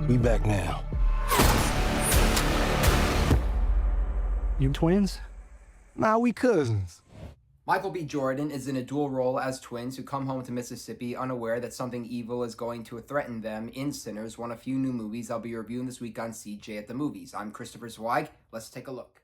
We back now. You twins? Nah, we cousins. Michael B. Jordan is in a dual role as twins who come home to Mississippi unaware that something evil is going to threaten them in Sinners, one of few new movies I'll be reviewing this week on CJ at the Movies. I'm Christopher Zweig. Let's take a look.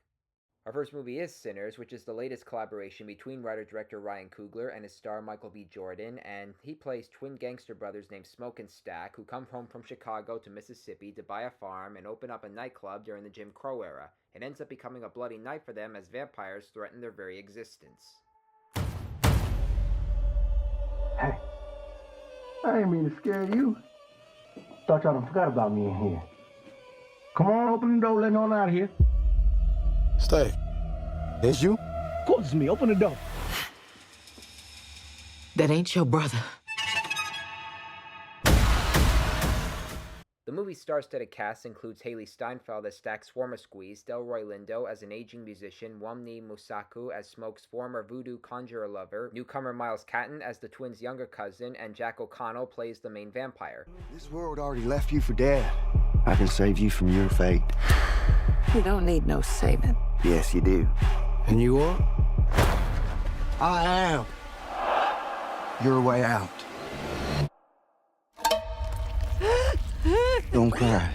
Our first movie is Sinners, which is the latest collaboration between writer-director Ryan Coogler and his star Michael B. Jordan, and he plays twin gangster brothers named Smoke and Stack who come home from Chicago to Mississippi to buy a farm and open up a nightclub during the Jim Crow era. It ends up becoming a bloody night for them as vampires threaten their very existence. Hey, I ain't mean to scare you. Thought y'all done forgot about me in here. Come on, open the door, let me on out of here. Stay. It's you? Of course it's me, open the door. That ain't your brother. The movie's star-studded cast includes Hailee Steinfeld as Stack's former squeeze, Delroy Lindo as an aging musician, Wamni Musaku as Smoke's former voodoo conjurer lover, newcomer Miles Catton as the twins' younger cousin, and Jack O'Connell plays the main vampire. This world already left you for dead. I can save you from your fate. You don't need no saving. Yes, you do. And you are? I am your way out. Don't cry.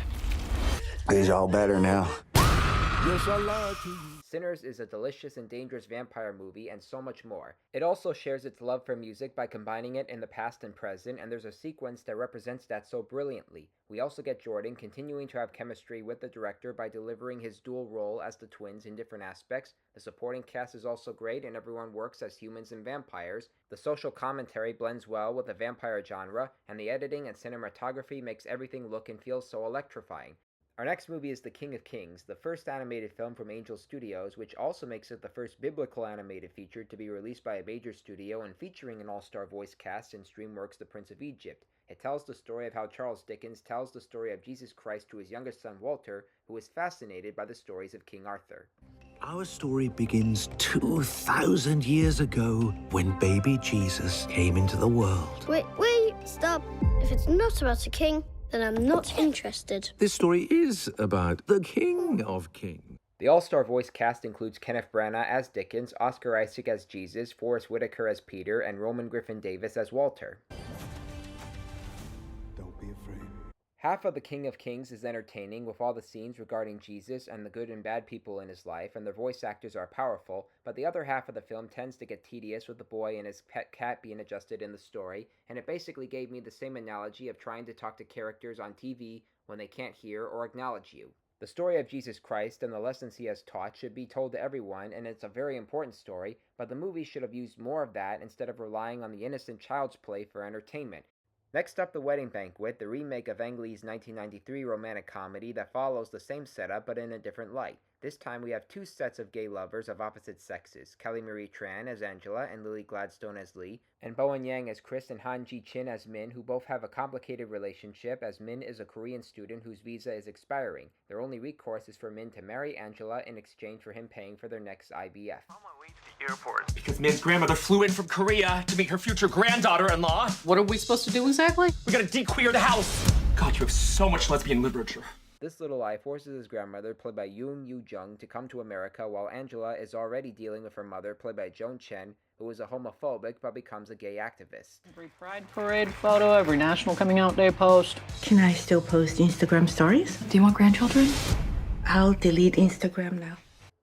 It's all better now. Yes, I lied to you. Sinners is a delicious and dangerous vampire movie and so much more. It also shares its love for music by combining it in the past and present, and there's a sequence that represents that so brilliantly. We also get Jordan continuing to have chemistry with the director by delivering his dual role as the twins in different aspects. The supporting cast is also great and everyone works as humans and vampires. The social commentary blends well with the vampire genre, and the editing and cinematography makes everything look and feel so electrifying. Our next movie is The King of Kings, the first animated film from Angel Studios, which also makes it the first biblical animated feature to be released by a major studio and featuring an all-star voice cast in DreamWorks' The Prince of Egypt. It tells the story of how Charles Dickens tells the story of Jesus Christ to his youngest son Walter, who is fascinated by the stories of King Arthur. Our story begins 2,000 years ago when baby Jesus came into the world. Wait, stop. If it's not about a king, then I'm not interested. This story is about the King of Kings. The all-star voice cast includes Kenneth Branagh as Dickens, Oscar Isaac as Jesus, Forrest Whitaker as Peter, and Roman Griffin Davis as Walter. Don't be afraid. Half of The King of Kings is entertaining, with all the scenes regarding Jesus and the good and bad people in his life, and the voice actors are powerful, but the other half of the film tends to get tedious with the boy and his pet cat being adjusted in the story, and it basically gave me the same analogy of trying to talk to characters on TV when they can't hear or acknowledge you. The story of Jesus Christ and the lessons he has taught should be told to everyone, and it's a very important story, but the movie should have used more of that instead of relying on the innocent child's play for entertainment. Next up, The Wedding Banquet, the remake of Ang Lee's 1993 romantic comedy that follows the same setup but in a different light. This time we have two sets of gay lovers of opposite sexes, Kelly Marie Tran as Angela and Lily Gladstone as Lee, and Bowen Yang as Chris and Han Ji Chin as Min, who both have a complicated relationship as Min is a Korean student whose visa is expiring. Their only recourse is for Min to marry Angela in exchange for him paying for their next IVF. On my way to the airport because Min's grandmother flew in from Korea to meet her future granddaughter-in-law. What are we supposed to do exactly? We gotta de-queer the house. God, you have so much lesbian literature. This little lie forces his grandmother, played by Yoon Yoo-jung, to come to America, while Angela is already dealing with her mother, played by Joan Chen, who is a homophobic but becomes a gay activist. Every Pride Parade photo, every National Coming Out Day post. Can I still post Instagram stories? Do you want grandchildren? I'll delete Instagram now.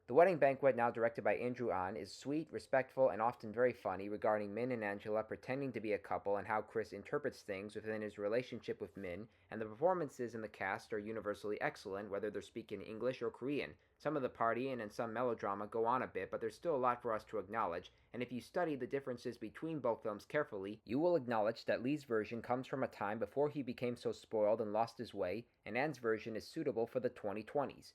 The Wedding Banquet, now directed by Andrew Ahn, is sweet, respectful, and often very funny regarding Min and Angela pretending to be a couple and how Chris interprets things within his relationship with Min, and the performances in the cast are universally excellent, whether they're speaking English or Korean. Some of the partying and some melodrama go on a bit, but there's still a lot for us to acknowledge, and if you study the differences between both films carefully, you will acknowledge that Lee's version comes from a time before he became so spoiled and lost his way, and Ann's version is suitable for the 2020s.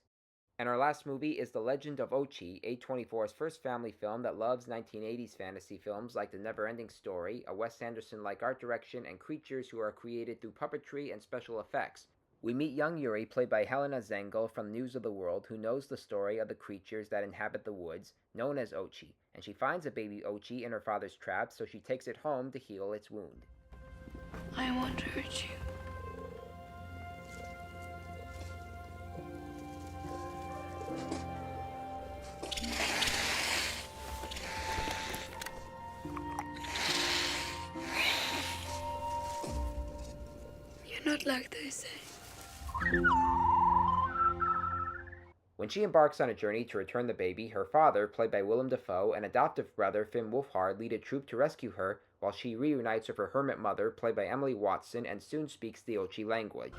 And our last movie is The Legend of Ochi, A24's first family film that loves 1980s fantasy films like The Never-Ending Story, a Wes Anderson-like art direction, and creatures who are created through puppetry and special effects. We meet young Yuri, played by Helena Zengel from News of the World, who knows the story of the creatures that inhabit the woods, known as Ochi, and she finds a baby Ochi in her father's trap, so she takes it home to heal its wound. I won't hurt you. good luck, they say. When she embarks on a journey to return the baby, her father, played by Willem Dafoe, and adoptive brother Finn Wolfhard lead a troop to rescue her, while she reunites with her hermit mother, played by Emily Watson, and soon speaks the Ochi language.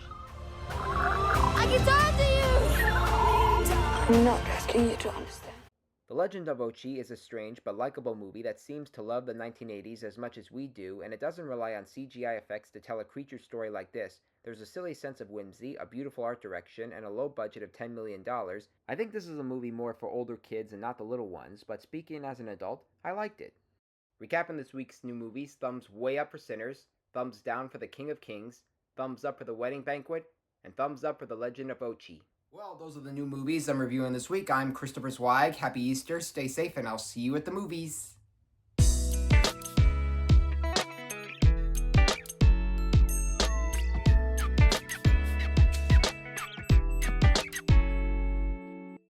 I can talk to you! I'm not asking you to understand. The Legend of Ochi is a strange but likable movie that seems to love the 1980s as much as we do, and it doesn't rely on CGI effects to tell a creature story like this. There's a silly sense of whimsy, a beautiful art direction, and a low budget of $10 million. I think this is a movie more for older kids and not the little ones, but speaking as an adult, I liked it. Recapping this week's new movies: thumbs way up for Sinners, thumbs down for The King of Kings, thumbs up for The Wedding Banquet, and thumbs up for The Legend of Ochi. Well, those are the new movies I'm reviewing this week. I'm Christopher Zweig. Happy Easter, stay safe, and I'll see you at the movies.